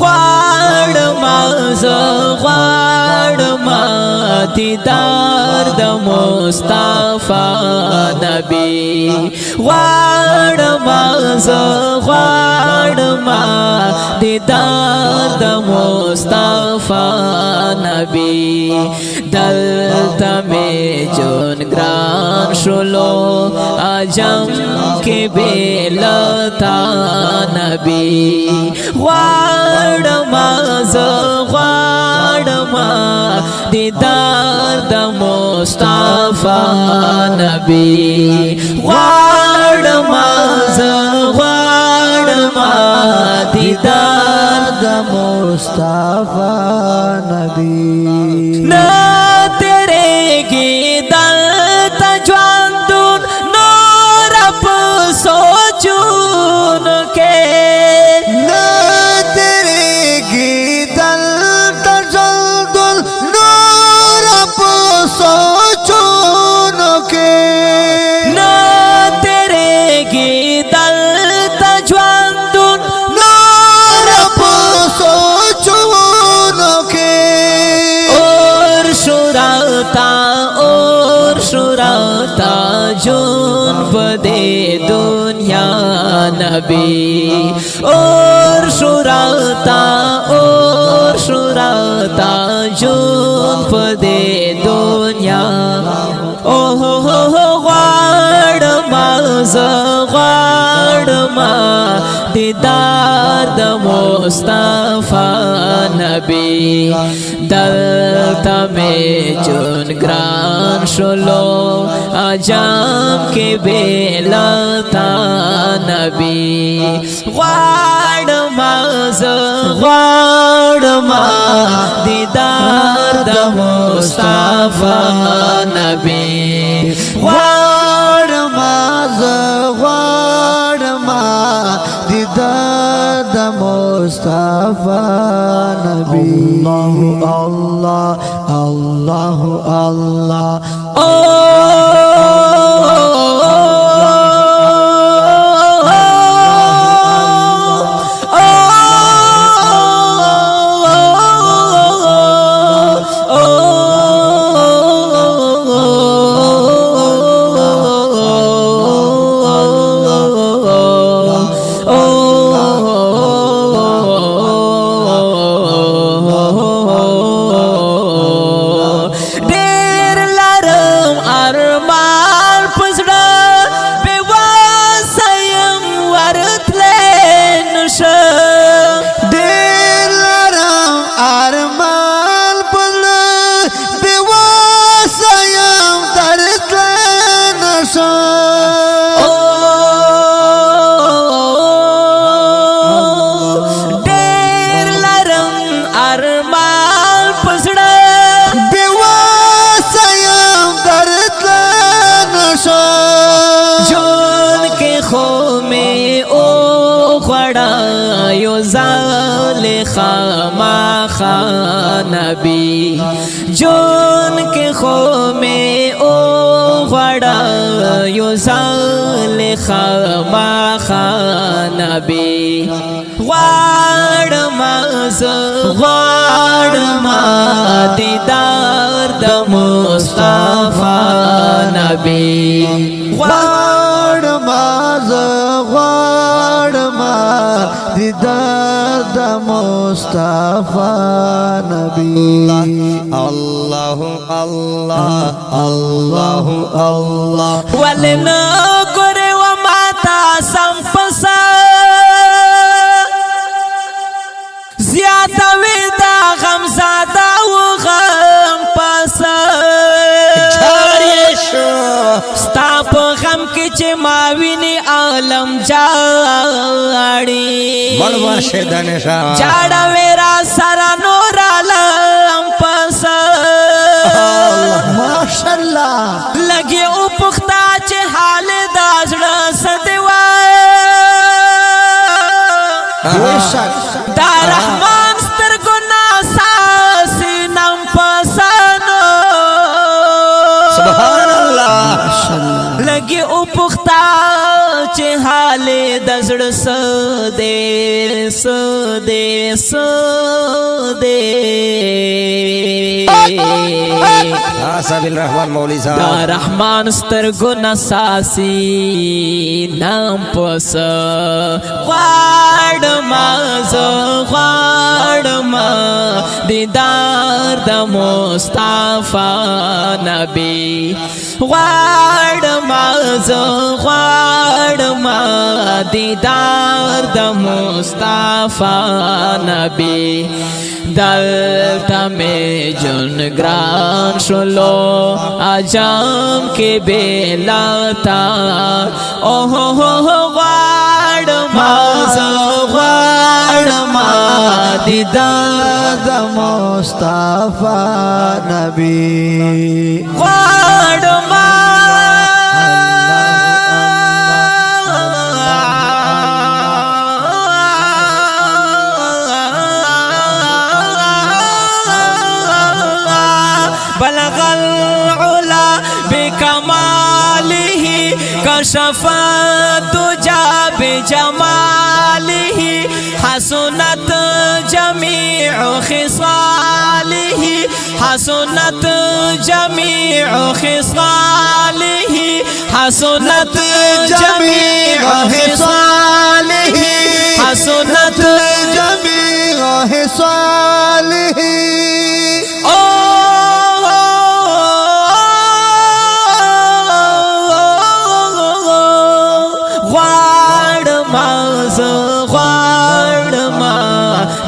غواړما زه غواړما دیدار د مصطفی نبی غواړما زه غواړما دیدار د مصطفی نبی دلته مې جون ګران شولو عجم کې بېلتا نبی غواړما زه غواړما دیدار د مصطفی نبی غواړما زه غواړما دیدار د مصطفی نبی نه تیرېږي دلته ژوندون نور په سوچونو کې نه تیرېږي دلته ژوندون نور په سوچونو کې نه تیرېږي دلته ژوندون نور په سوچونو کې اور شراتا جون پدے دنیا نبی اور شراتا جون پدے دنیا اوہ غواړما زه غواړما دیدار د مصطفی نبی دلته مې جون ګران شولو عجم کې بېلتا نبی غواړما زه غواړما دیدار د مصطفی نبی غواړما زه غواړما دیدار د مصطفی نبی الله الله الله خامخا نبی جون کے خو میں او غڑا یو زال خامخا نبی غواړما زه غواړما دیدار د مصطفی نبی غواړما زه غواړما دیدار د مصطفی نبی الله الله الله الله ولنا ګره و ماتا سم پسا زیاده ودا غم زاده و غم پسا ستا په غم کې چې ما ویني عالم جاړي بڑوا شدن شا جاړه ورا سره نور عالم پسا ماشاءالله لګي او پختا چې حال دازړه سدوا بیشک دا رحمان سترګو ناساس نام پسانو سبحان الله لګي او پختا چې حال د زړه سده سده سده سبیل رحمان مولوی دا صاحب رحمان سترګو نساسي نام پس غواړم زه غواړم دیدار د مصطفی نبی غواړم زه غواړم دیدار د مصطفی نبی دلتا میں جن گران شلو آجام کے بیلاتا اوہو غاڑما غاڑما دیدار د مصطفی نبی غاڑما بلغ العلا بكماله كشف الدجى بجماله حسنت جميع خصاله حسنت جميع خصاله حسنت جميع خصاله حسنت جميع خصاله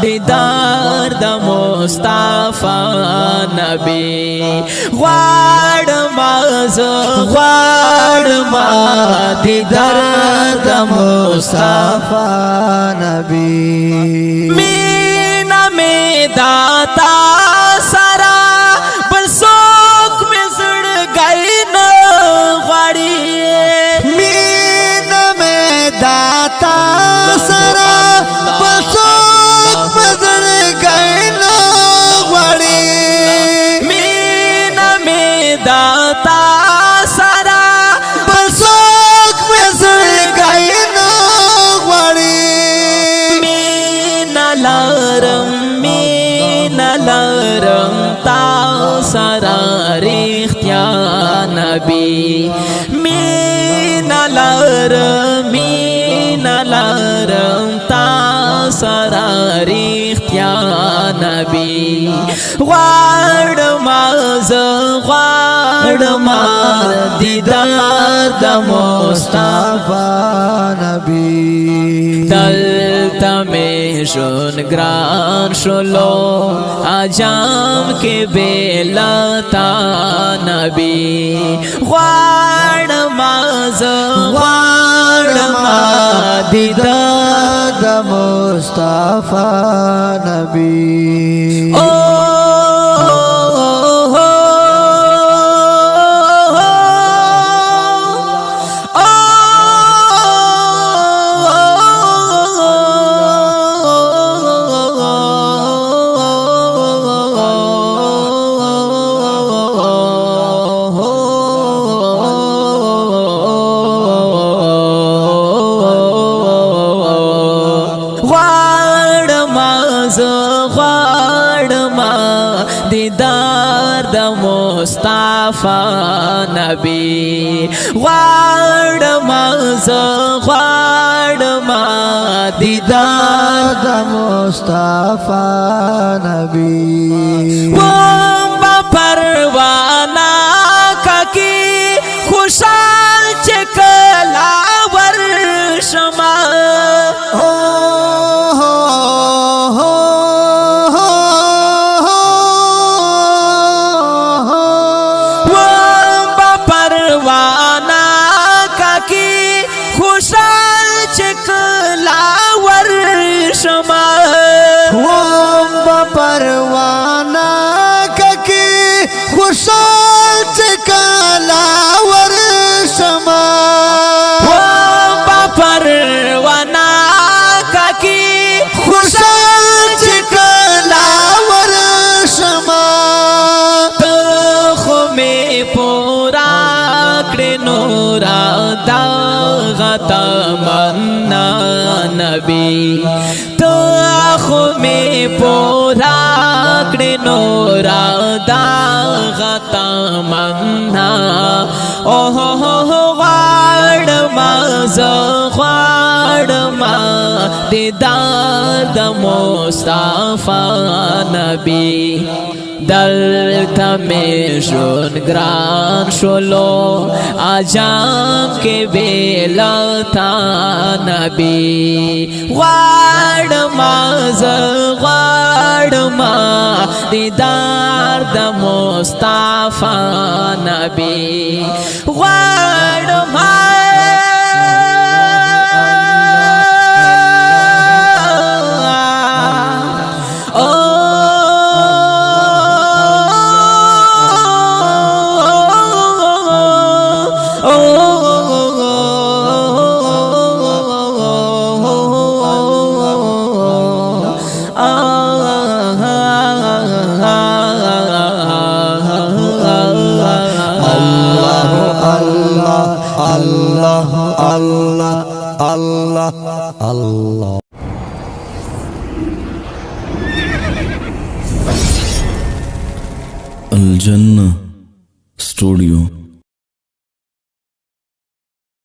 دیدار د مصطفی نبی غواړم زه غواړم دیدار د مصطفی نبی مینا می داتا سرا بل څوک می زړګی نه غواړي مینا می داتا سرا بل څوک می زړګی نه غواړي مینا می داتا سرا بل څوک می زړګی نه غواړي مینا لرم تا سرا رښتیا نبی مینا لرم تا سرا رښتیا نبی غواړم زه غواړم دیدار د مصطفی نبی دلتا میں ژوند ګران شلو اجام کې بیلتا نبی غواړم زه غواړم دیدار د مصطفی نبی دیدار د مصطفی نبی غواړم زه غواړم دیدار د مصطفی نبی بمبا پروانه ککی خوشحال چې کلا ورشمه پروانہ ککی خوشا पूरा कड़े नोरा दागा तमन्ना ओहो हो वाड़मा ज़ख्वाड़मा दीदार द मुस्तफा नबी दलता में शुन ग्रान शुलो आजाम के बेलता नबी वाड़मा ज़ख्वाड़मा दीदार द मुस्तफा नबी वाड़मा Allah, Allah, Allah, Allah. Al Jannah Studio.